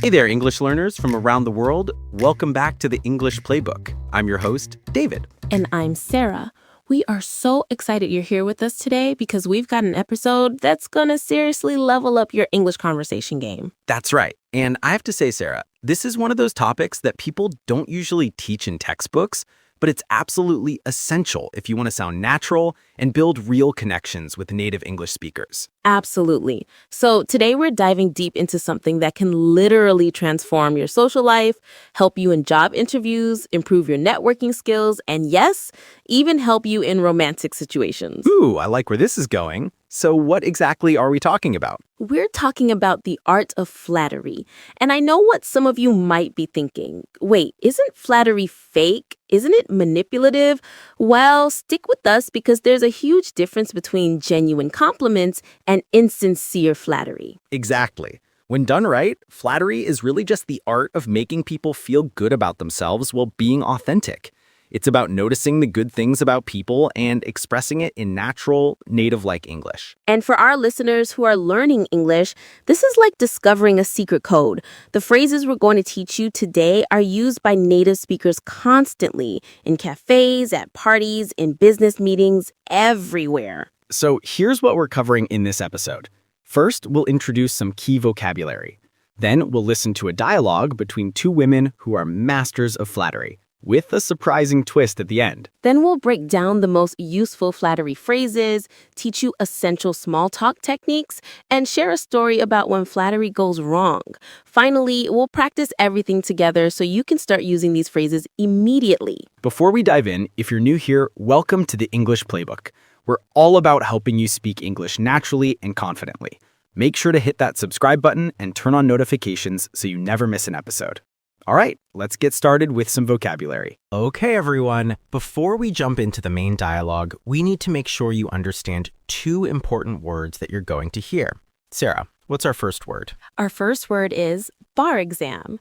Hey there, English learners from around the world. Welcome back to the English Playbook. I'm your host, David. And I'm Sarah. We are so excited you're here with us today because we've got an episode that's going to seriously level up your English conversation game. That's right. And I have to say, Sarah, this is one of those topics that people don't usually teach in textbooks, but it's absolutely essential if you want to sound natural and build real connections with native English speakers. Absolutely. So today we're diving deep into something that can literally transform your social life, help you in job interviews, improve your networking skills, and yes, even help you in romantic situations. Ooh, I like where this is going. So what exactly are we talking about? We're talking about the art of flattery. And I know what some of you might be thinking. Wait, isn't flattery fake? Isn't it manipulative? Well, stick with us because there's a huge difference between genuine compliments and insincere flattery. Exactly. When done right, flattery is really just the art of making people feel good about themselves while being authentic. It's about noticing the good things about people and expressing it in natural, native-like English. And for our listeners who are learning English, this is like discovering a secret code. The phrases we're going to teach you today are used by native speakers constantly in cafes, at parties, in business meetings, everywhere. So here's what we're covering in this episode. First, we'll introduce some key vocabulary. Then we'll listen to a dialogue between two women who are masters of flattery, with a surprising twist at the end. Then we'll break down the most useful flattery phrases, teach you essential small talk techniques, and share a story about when flattery goes wrong. Finally, we'll practice everything together so you can start using these phrases immediately. Before we dive in, if you're new here, welcome to the English Playbook. We're all about helping you speak English naturally and confidently. Make sure to hit that subscribe button and turn on notifications so you never miss an episode. All right, let's get started with some vocabulary. Okay, everyone. Before we jump into the main dialogue, we need to make sure you understand two important words that you're going to hear. Sarah, what's our first word? Our first word is bar exam.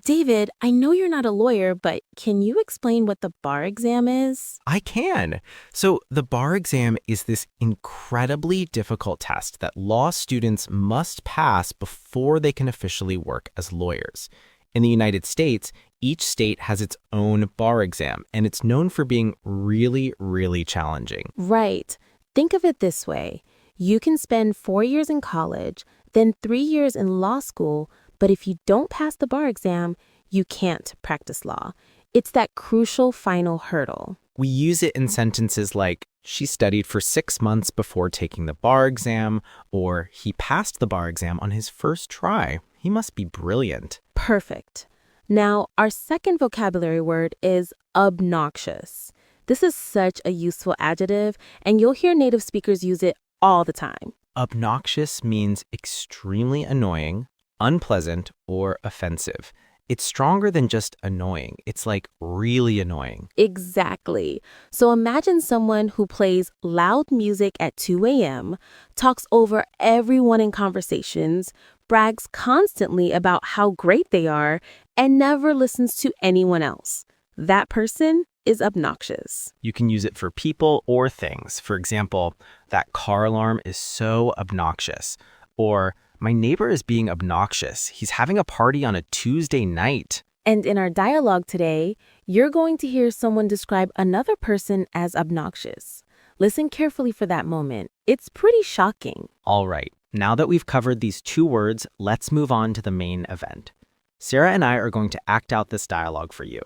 David, I know you're not a lawyer, but can you explain what the bar exam is? I can. So the bar exam is this incredibly difficult test that law students must pass before they can officially work as lawyers. In the United States, each state has its own bar exam, and it's known for being really, really challenging. Right. Think of it this way. You can spend 4 years in college, then 3 years in law school, but if you don't pass the bar exam, you can't practice law. It's that crucial final hurdle. We use it in sentences like, she studied for 6 months before taking the bar exam, or he passed the bar exam on his first try. He must be brilliant. Perfect. Now, our second vocabulary word is obnoxious. This is such a useful adjective, and you'll hear native speakers use it all the time. Obnoxious means extremely annoying, unpleasant, or offensive. It's stronger than just annoying. It's like really annoying. Exactly. So imagine someone who plays loud music at 2 a.m., talks over everyone in conversations, brags constantly about how great they are, and never listens to anyone else. That person is obnoxious. You can use it for people or things. For example, that car alarm is so obnoxious. Or, my neighbor is being obnoxious. He's having a party on a Tuesday night. And in our dialogue today, you're going to hear someone describe another person as obnoxious. Listen carefully for that moment. It's pretty shocking. All right, now that we've covered these two words, let's move on to the main event. Sarah and I are going to act out this dialogue for you.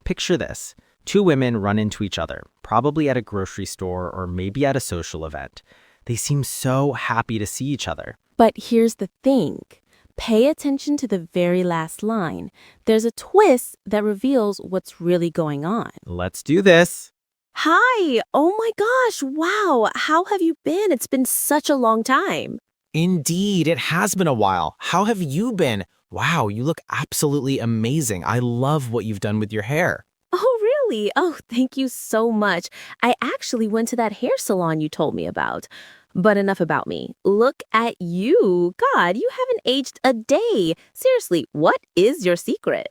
Picture this. Two women run into each other, probably at a grocery store or maybe at a social event. They seem so happy to see each other. But here's the thing. Pay attention to the very last line. There's a twist that reveals what's really going on. Let's do this. Hi! Oh my gosh, wow! How have you been? It's been such a long time. Indeed, it has been a while. How have you been? Wow, you look absolutely amazing. I love what you've done with your hair. Oh, really? Oh, thank you so much. I actually went to that hair salon you told me about. But enough about me. Look at you. God, you haven't aged a day. Seriously, what is your secret?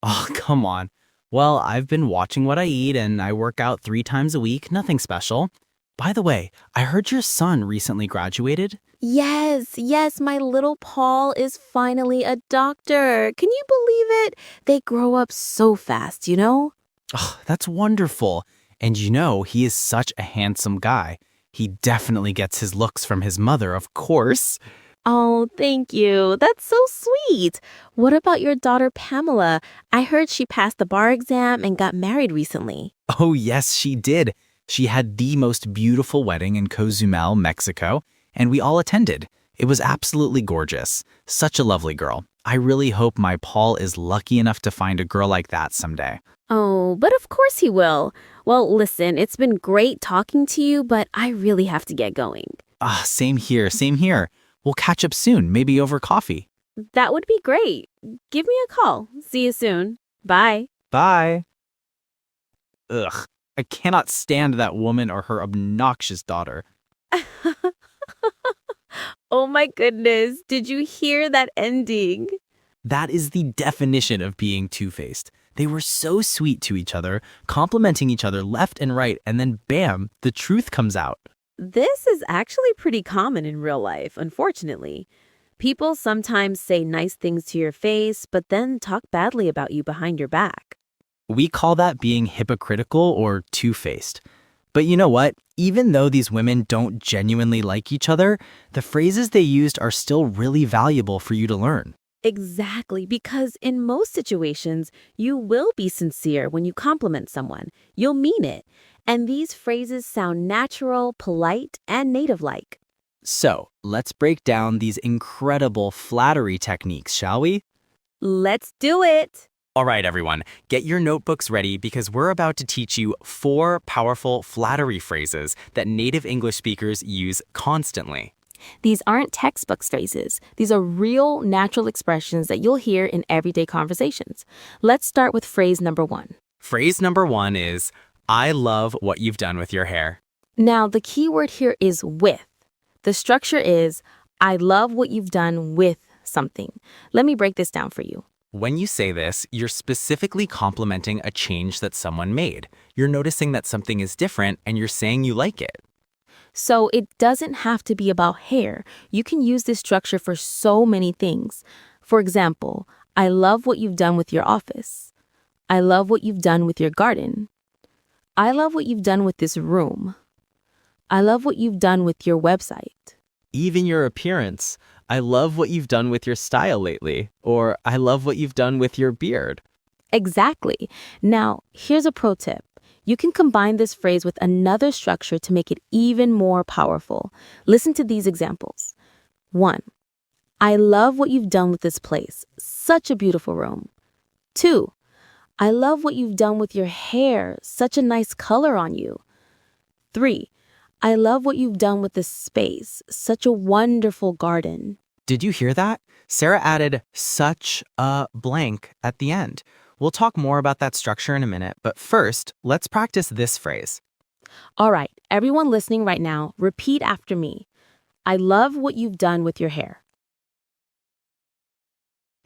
Oh, come on. Well, I've been watching what I eat and I work out 3 times a week. Nothing special. By the way, I heard your son recently graduated. Yes, my little Paul is finally a doctor. Can you believe it? They grow up so fast, you know? Oh, that's wonderful. And he is such a handsome guy. He definitely gets his looks from his mother, of course. Oh, thank you. That's so sweet. What about your daughter, Pamela? I heard she passed the bar exam and got married recently. Oh, yes, she did. She had the most beautiful wedding in Cozumel, Mexico, and we all attended. It was absolutely gorgeous. Such a lovely girl. I really hope my Paul is lucky enough to find a girl like that someday. Oh, but of course he will. Well, listen, it's been great talking to you, but I really have to get going. Same here, same here. We'll catch up soon, maybe over coffee. That would be great. Give me a call. See you soon. Bye. Bye. Ugh, I cannot stand that woman or her obnoxious daughter. Oh my goodness. Did you hear that ending? That is the definition of being two-faced. They were so sweet to each other, complimenting each other left and right, and then bam, the truth comes out. This is actually pretty common in real life, unfortunately. People sometimes say nice things to your face, but then talk badly about you behind your back. We call that being hypocritical or two-faced. But you know what? Even though these women don't genuinely like each other, the phrases they used are still really valuable for you to learn. Exactly, because in most situations, you will be sincere when you compliment someone. You'll mean it. And these phrases sound natural, polite, and native-like. So, let's break down these incredible flattery techniques, shall we? Let's do it! All right, everyone, get your notebooks ready because we're about to teach you 4 powerful flattery phrases that native English speakers use constantly. These aren't textbook phrases. These are real, natural expressions that you'll hear in everyday conversations. Let's start with phrase number 1. Phrase number 1 is, I love what you've done with your hair. Now, the key word here is with. The structure is, I love what you've done with something. Let me break this down for you. When you say this, you're specifically complimenting a change that someone made. You're noticing that something is different and you're saying you like it. So it doesn't have to be about hair. You can use this structure for so many things. For example, I love what you've done with your office. I love what you've done with your garden. I love what you've done with this room. I love what you've done with your website. Even your appearance. I love what you've done with your style lately. Or I love what you've done with your beard. Exactly. Now, here's a pro tip. You can combine this phrase with another structure to make it even more powerful. Listen to these examples. 1. I love what you've done with this place. Such a beautiful room. 2. I love what you've done with your hair. Such a nice color on you. 3. I love what you've done with this space. Such a wonderful garden. Did you hear that? Sarah added such a blank at the end. We'll talk more about that structure in a minute, but first, let's practice this phrase. All right, everyone listening right now, repeat after me. I love what you've done with your hair.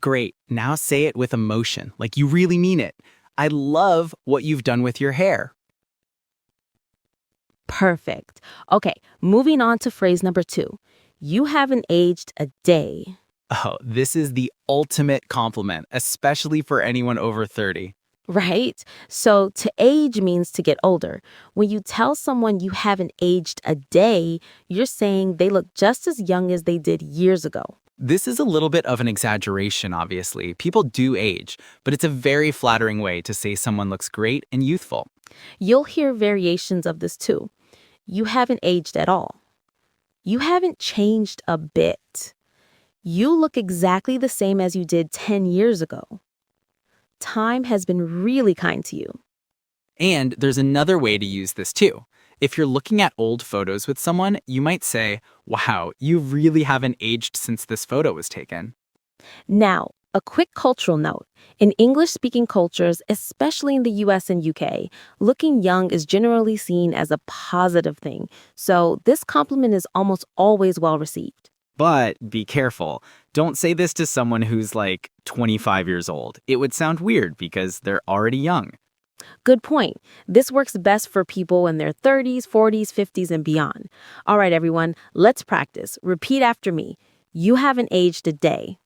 Great. Now say it with emotion, like you really mean it. I love what you've done with your hair. Perfect. Okay, moving on to phrase number 2. You haven't aged a day. Oh, this is the ultimate compliment, especially for anyone over 30. Right? So to age means to get older. When you tell someone you haven't aged a day, you're saying they look just as young as they did years ago. This is a little bit of an exaggeration, obviously. People do age, but it's a very flattering way to say someone looks great and youthful. You'll hear variations of this too. You haven't aged at all. You haven't changed a bit. You look exactly the same as you did 10 years ago. Time has been really kind to you. And there's another way to use this too. If you're looking at old photos with someone, you might say, wow, you really haven't aged since this photo was taken. Now, a quick cultural note. In English-speaking cultures, especially in the US and UK, looking young is generally seen as a positive thing. So this compliment is almost always well received. But be careful. Don't say this to someone who's like 25 years old. It would sound weird because they're already young. Good point. This works best for people in their 30s, 40s, 50s, and beyond. All right, everyone, let's practice. Repeat after me. You haven't aged a day.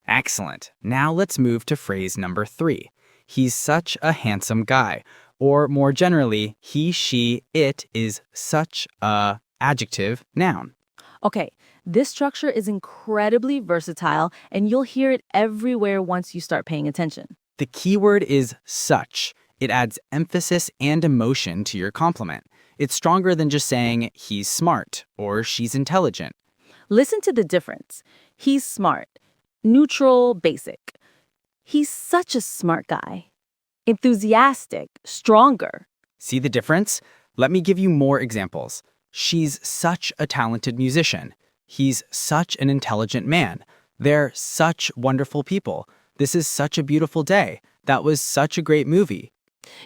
Excellent. Now let's move to phrase number 3. He's such a handsome guy. Or more generally, he, she, it is such a adjective, noun. Okay, this structure is incredibly versatile, and you'll hear it everywhere once you start paying attention. The key word is such. It adds emphasis and emotion to your compliment. It's stronger than just saying he's smart or she's intelligent. Listen to the difference. He's smart, neutral, basic. He's such a smart guy. Enthusiastic, stronger. See the difference? Let me give you more examples. She's such a talented musician. He's such an intelligent man. They're such wonderful people. This is such a beautiful day. That was such a great movie.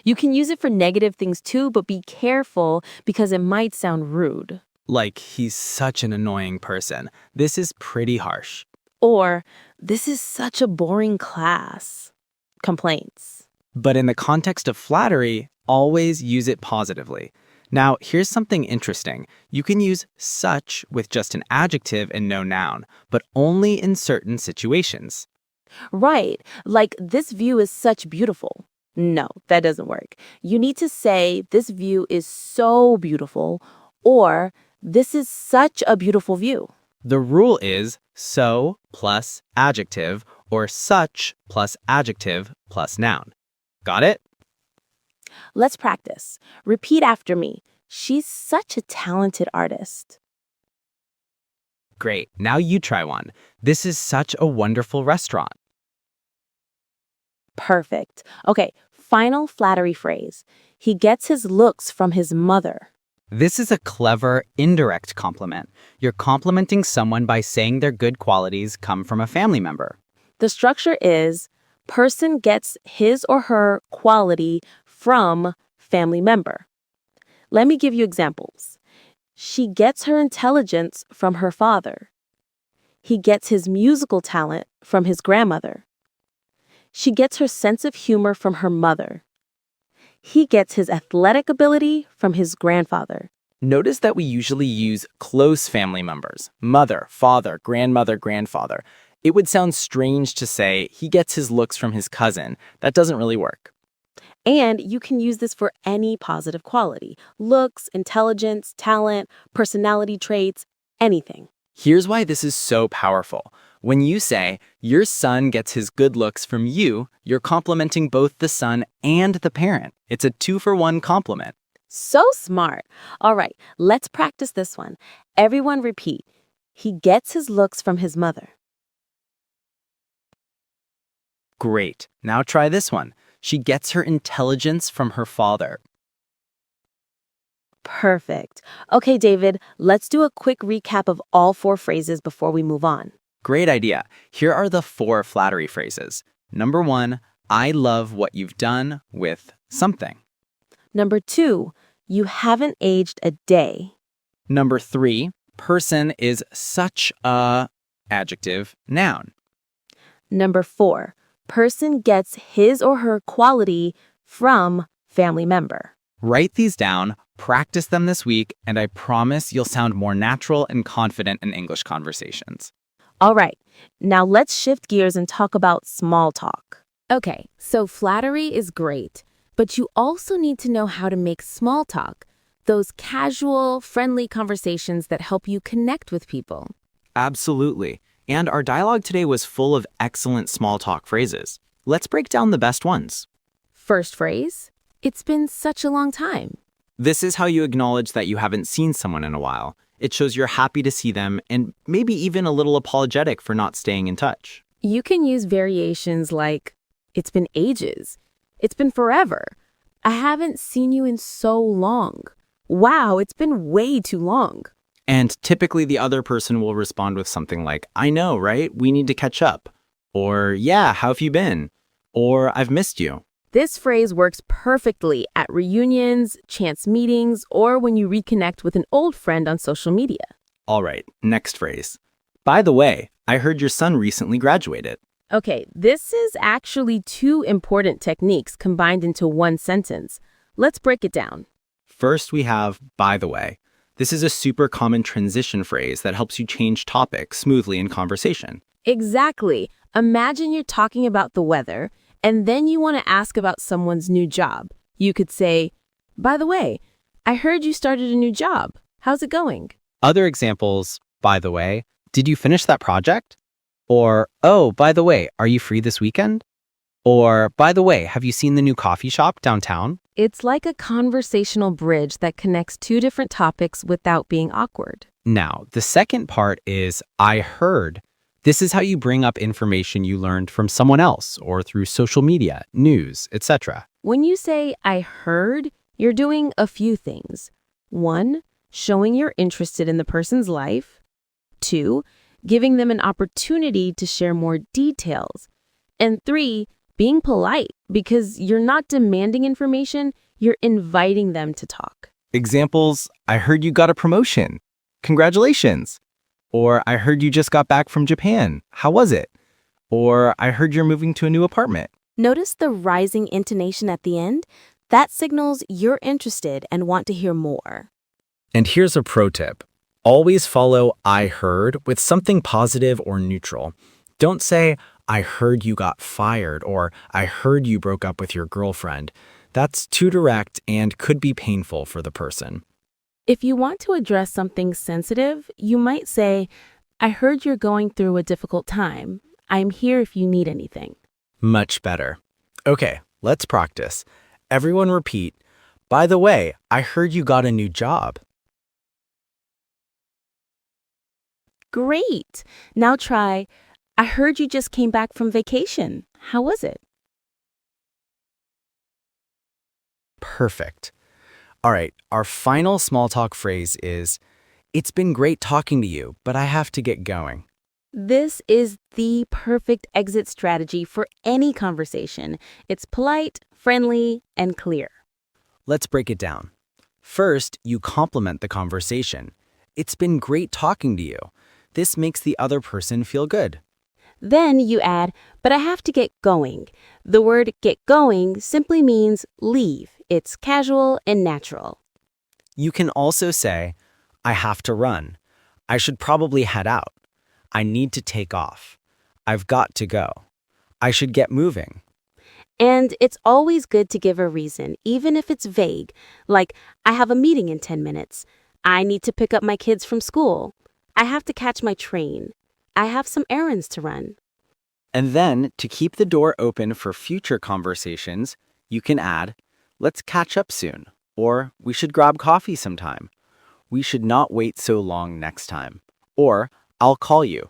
You can use it for negative things too, but be careful because it might sound rude. Like, he's such an annoying person. This is pretty harsh. Or, this is such a boring class. Complaints. But in the context of flattery, always use it positively. Now, here's something interesting. You can use such with just an adjective and no noun, but only in certain situations. Right, like this view is such beautiful. No, that doesn't work. You need to say this view is so beautiful or this is such a beautiful view. The rule is so plus adjective or such plus adjective plus noun. Got it? Let's practice. Repeat after me. She's such a talented artist. Great. Now you try one. This is such a wonderful restaurant. Perfect. Okay, final flattery phrase. He gets his looks from his mother. This is a clever, indirect compliment. You're complimenting someone by saying their good qualities come from a family member. The structure is person gets his or her quality from family member. Let me give you examples. She gets her intelligence from her father. He gets his musical talent from his grandmother. She gets her sense of humor from her mother. He gets his athletic ability from his grandfather. Notice that we usually use close family members, mother, father, grandmother, grandfather. It would sound strange to say he gets his looks from his cousin. That doesn't really work. And you can use this for any positive quality. Looks, intelligence, talent, personality traits, anything. Here's why this is so powerful. When you say, your son gets his good looks from you, you're complimenting both the son and the parent. It's a 2-for-1 compliment. So smart. All right, let's practice this one. Everyone repeat. He gets his looks from his mother. Great. Now try this one. She gets her intelligence from her father. Perfect. Okay, David, let's do a quick recap of all 4 phrases before we move on. Great idea. Here are the 4 flattery phrases. Number 1, I love what you've done with something. Number 2, you haven't aged a day. Number 3, person is such a adjective, noun. Number 4, person gets his or her quality from family member. Write these down, practice them this week, and I promise you'll sound more natural and confident in English conversations. All right, now let's shift gears and talk about small talk. Okay, so flattery is great, but you also need to know how to make small talk, those casual, friendly conversations that help you connect with people. Absolutely. And our dialogue today was full of excellent small talk phrases. Let's break down the best ones. First phrase, it's been such a long time. This is how you acknowledge that you haven't seen someone in a while. It shows you're happy to see them and maybe even a little apologetic for not staying in touch. You can use variations like, it's been ages. It's been forever. I haven't seen you in so long. Wow, it's been way too long. And typically the other person will respond with something like, I know, right? We need to catch up. Or, yeah, how have you been? Or, I've missed you. This phrase works perfectly at reunions, chance meetings, or when you reconnect with an old friend on social media. All right, next phrase. By the way, I heard your son recently graduated. Okay, this is actually two important techniques combined into one sentence. Let's break it down. First, we have by the way. This is a super common transition phrase that helps you change topics smoothly in conversation. Exactly. Imagine you're talking about the weather, and then you want to ask about someone's new job. You could say, by the way, I heard you started a new job. How's it going? Other examples, by the way, did you finish that project? Or, oh, by the way, are you free this weekend? Or, by the way, have you seen the new coffee shop downtown? It's like a conversational bridge that connects two different topics without being awkward. Now, the second part is I heard. This is how you bring up information you learned from someone else or through social media, news, etc. When you say, I heard, you're doing a few things. 1, showing you're interested in the person's life. 2, giving them an opportunity to share more details. And 3, being polite, because you're not demanding information, you're inviting them to talk. Examples, I heard you got a promotion. Congratulations. Or I heard you just got back from Japan. How was it? Or I heard you're moving to a new apartment. Notice the rising intonation at the end? That signals you're interested and want to hear more. And here's a pro tip. Always follow I heard with something positive or neutral. Don't say, I heard you got fired or I heard you broke up with your girlfriend. That's too direct and could be painful for the person. If you want to address something sensitive, you might say, I heard you're going through a difficult time. I'm here if you need anything. Much better. Okay, let's practice. Everyone repeat, by the way, I heard you got a new job. Great. Now try, I heard you just came back from vacation. How was it? Perfect. All right, our final small talk phrase is, it's been great talking to you, but I have to get going. This is the perfect exit strategy for any conversation. It's polite, friendly, and clear. Let's break it down. First, you compliment the conversation. It's been great talking to you. This makes the other person feel good. Then you add, but I have to get going. The word get going simply means leave. It's casual and natural. You can also say, I have to run. I should probably head out. I need to take off. I've got to go. I should get moving. And it's always good to give a reason, even if it's vague, like, I have a meeting in 10 minutes. I need to pick up my kids from school. I have to catch my train. I have some errands to run. And then, to keep the door open for future conversations, you can add, let's catch up soon, or we should grab coffee sometime. We should not wait so long next time, or I'll call you.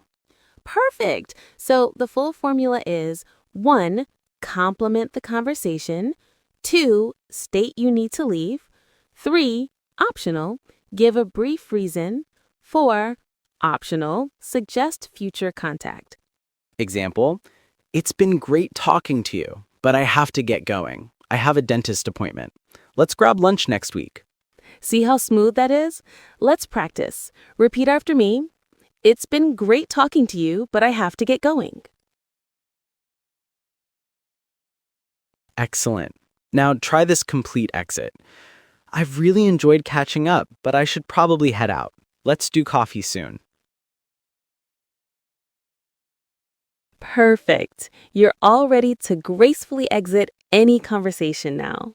Perfect. So the full formula is 1, compliment the conversation. 2, state you need to leave. 3, optional, give a brief reason. 4, optional, suggest future contact. Example, it's been great talking to you, but I have to get going. I have a dentist appointment. Let's grab lunch next week. See how smooth that is? Let's practice. Repeat after me. It's been great talking to you, but I have to get going. Excellent. Now try this complete exit. I've really enjoyed catching up, but I should probably head out. Let's do coffee soon. Perfect. You're all ready to gracefully exit any conversation now.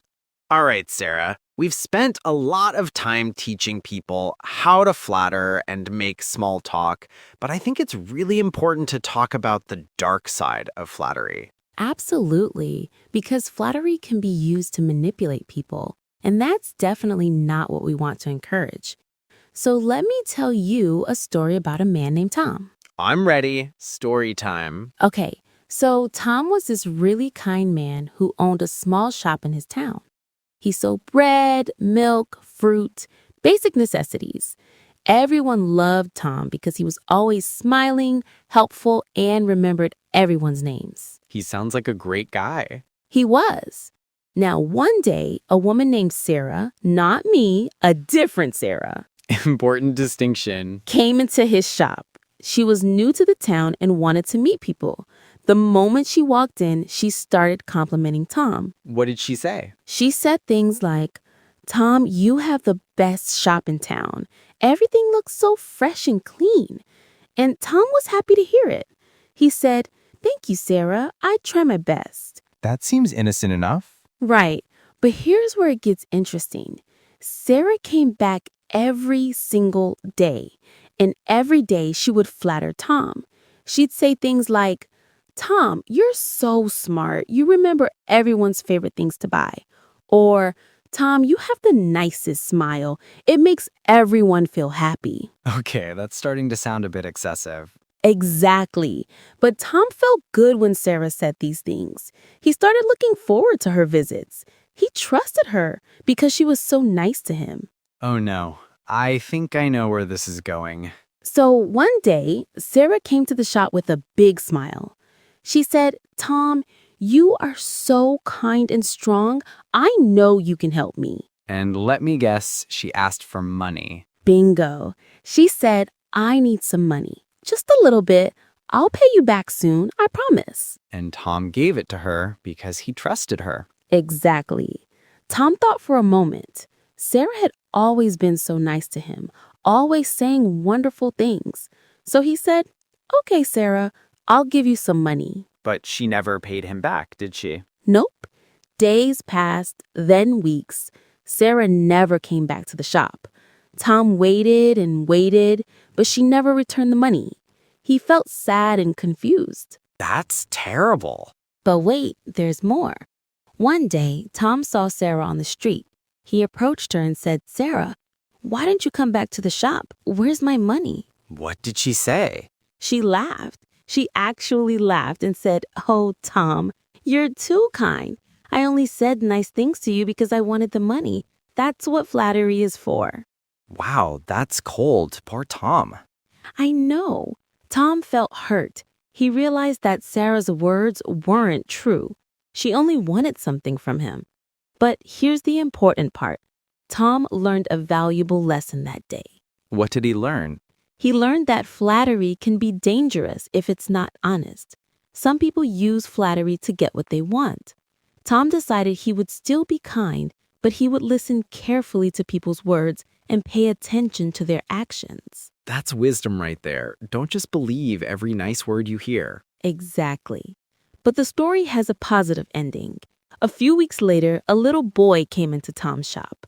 All right, Sarah. We've spent a lot of time teaching people how to flatter and make small talk, but I think it's really important to talk about the dark side of flattery. Absolutely, because flattery can be used to manipulate people, and that's definitely not what we want to encourage. So let me tell you a story about a man named Tom. I'm ready. Story time. Okay, so Tom was this really kind man who owned a small shop in his town. He sold bread, milk, fruit, basic necessities. Everyone loved Tom because he was always smiling, helpful, and remembered everyone's names. He sounds like a great guy. He was. Now, one day, a woman named Sarah, not me, a different Sarah, Important distinction. came into his shop. She was new to the town and wanted to meet people. The moment she walked in, she started complimenting Tom. What did she say? She said things like, Tom, you have the best shop in town. Everything looks so fresh and clean. And Tom was happy to hear it. He said, thank you, Sarah. I try my best. That seems innocent enough. Right. But here's where it gets interesting. Sarah came back every single day. And every day she would flatter Tom. She'd say things like, Tom, you're so smart. You remember everyone's favorite things to buy. Or, Tom, you have the nicest smile. It makes everyone feel happy. Okay, that's starting to sound a bit excessive. Exactly. But Tom felt good when Sarah said these things. He started looking forward to her visits. He trusted her because she was so nice to him. Oh no, I think I know where this is going. So one day, Sarah came to the shop with a big smile. She said, Tom, you are so kind and strong. I know you can help me. And let me guess, she asked for money. Bingo. She said, I need some money. Just a little bit. I'll pay you back soon, I promise. And Tom gave it to her because he trusted her. Exactly. Tom thought for a moment. Sarah had always been so nice to him, always saying wonderful things. So he said, okay, Sarah, I'll give you some money. But she never paid him back, did she? Nope. Days passed, then weeks. Sarah never came back to the shop. Tom waited and waited, but she never returned the money. He felt sad and confused. That's terrible. But wait, there's more. One day, Tom saw Sarah on the street. He approached her and said, Sarah, why didn't you come back to the shop? Where's my money? What did she say? She laughed. She actually laughed and said, oh, Tom, you're too kind. I only said nice things to you because I wanted the money. That's what flattery is for. Wow, that's cold. Poor Tom. I know. Tom felt hurt. He realized that Sarah's words weren't true. She only wanted something from him. But here's the important part. Tom learned a valuable lesson that day. What did he learn? He learned that flattery can be dangerous if it's not honest. Some people use flattery to get what they want. Tom decided he would still be kind, but he would listen carefully to people's words and pay attention to their actions. That's wisdom right there. Don't just believe every nice word you hear. Exactly. But the story has a positive ending. A few weeks later, a little boy came into Tom's shop.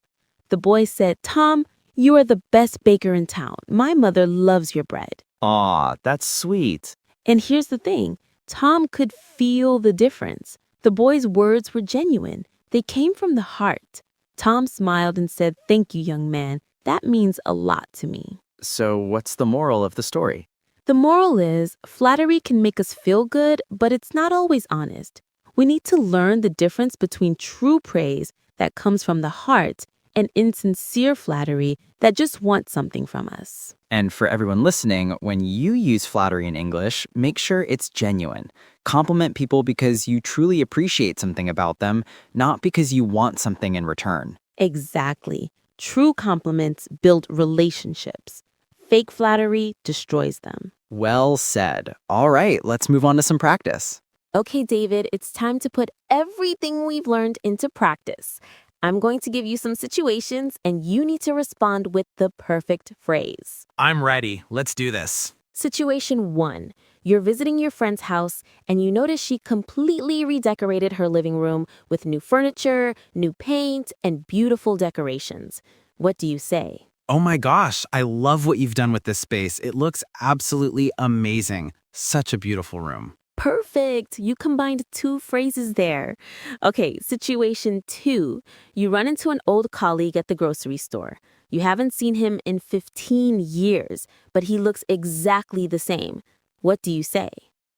The boy said, Tom, you are the best baker in town. My mother loves your bread. Aw, that's sweet. And here's the thing. Tom could feel the difference. The boy's words were genuine. They came from the heart. Tom smiled and said, thank you, young man. That means a lot to me. So what's the moral of the story? The moral is, flattery can make us feel good, but it's not always honest. We need to learn the difference between true praise that comes from the heart and insincere flattery that just wants something from us. And for everyone listening, when you use flattery in English, make sure it's genuine. Compliment people because you truly appreciate something about them, not because you want something in return. Exactly. True compliments build relationships. Fake flattery destroys them. Well said. All right, let's move on to some practice. Okay, David, it's time to put everything we've learned into practice. I'm going to give you some situations, and you need to respond with the perfect phrase. I'm ready. Let's do this. Situation 1. You're visiting your friend's house, and you notice she completely redecorated her living room with new furniture, new paint, and beautiful decorations. What do you say? Oh my gosh, I love what you've done with this space. It looks absolutely amazing. Such a beautiful room. Perfect. You combined 2 phrases there. Okay, situation 2. You run into an old colleague at the grocery store. You haven't seen him in 15 years, but he looks exactly the same. What do you say?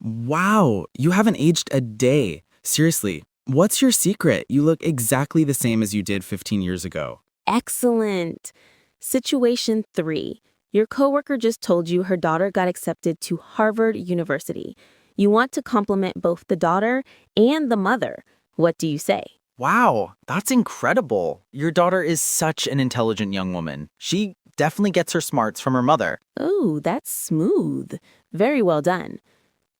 Wow, you haven't aged a day. Seriously, what's your secret? You look exactly the same as you did 15 years ago. Excellent. Situation 3. Your coworker just told you her daughter got accepted to Harvard University. You want to compliment both the daughter and the mother. What do you say? Wow, that's incredible. Your daughter is such an intelligent young woman. She definitely gets her smarts from her mother. Oh, that's smooth. Very well done.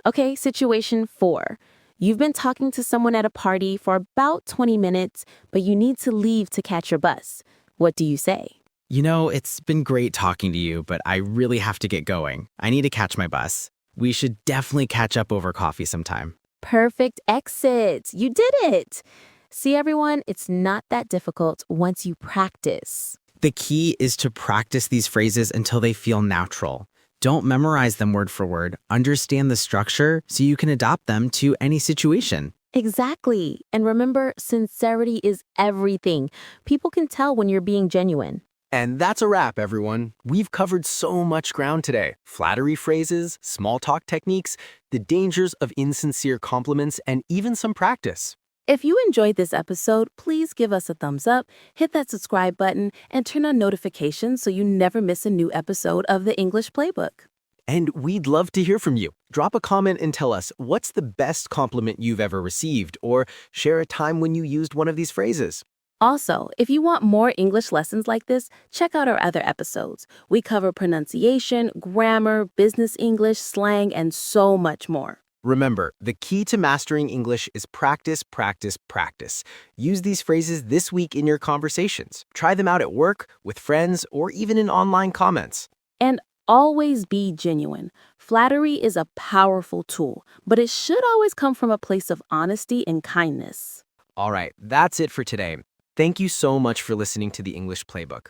Okay, situation 4. You've been talking to someone at a party for about 20 minutes, but you need to leave to catch your bus. What do you say? You know, it's been great talking to you, but I really have to get going. I need to catch my bus. We should definitely catch up over coffee sometime. Perfect exit. You did it. See, everyone, it's not that difficult once you practice. The key is to practice these phrases until they feel natural. Don't memorize them word for word. Understand the structure so you can adopt them to any situation. Exactly. And remember, sincerity is everything. People can tell when you're being genuine. And that's a wrap, everyone. We've covered so much ground today. Flattery phrases, small talk techniques, the dangers of insincere compliments, and even some practice. If you enjoyed this episode, please give us a thumbs up, hit that subscribe button, and turn on notifications so you never miss a new episode of the English Playbook. And we'd love to hear from you. Drop a comment and tell us what's the best compliment you've ever received, or share a time when you used one of these phrases. Also, if you want more English lessons like this, check out our other episodes. We cover pronunciation, grammar, business English, slang, and so much more. Remember, the key to mastering English is practice, practice, practice. Use these phrases this week in your conversations. Try them out at work, with friends, or even in online comments. And always be genuine. Flattery is a powerful tool, but it should always come from a place of honesty and kindness. All right, that's it for today. Thank you so much for listening to the English Playbook.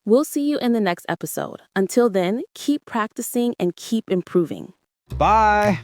We'll see you in the next episode. Until then, keep practicing and keep improving. Bye!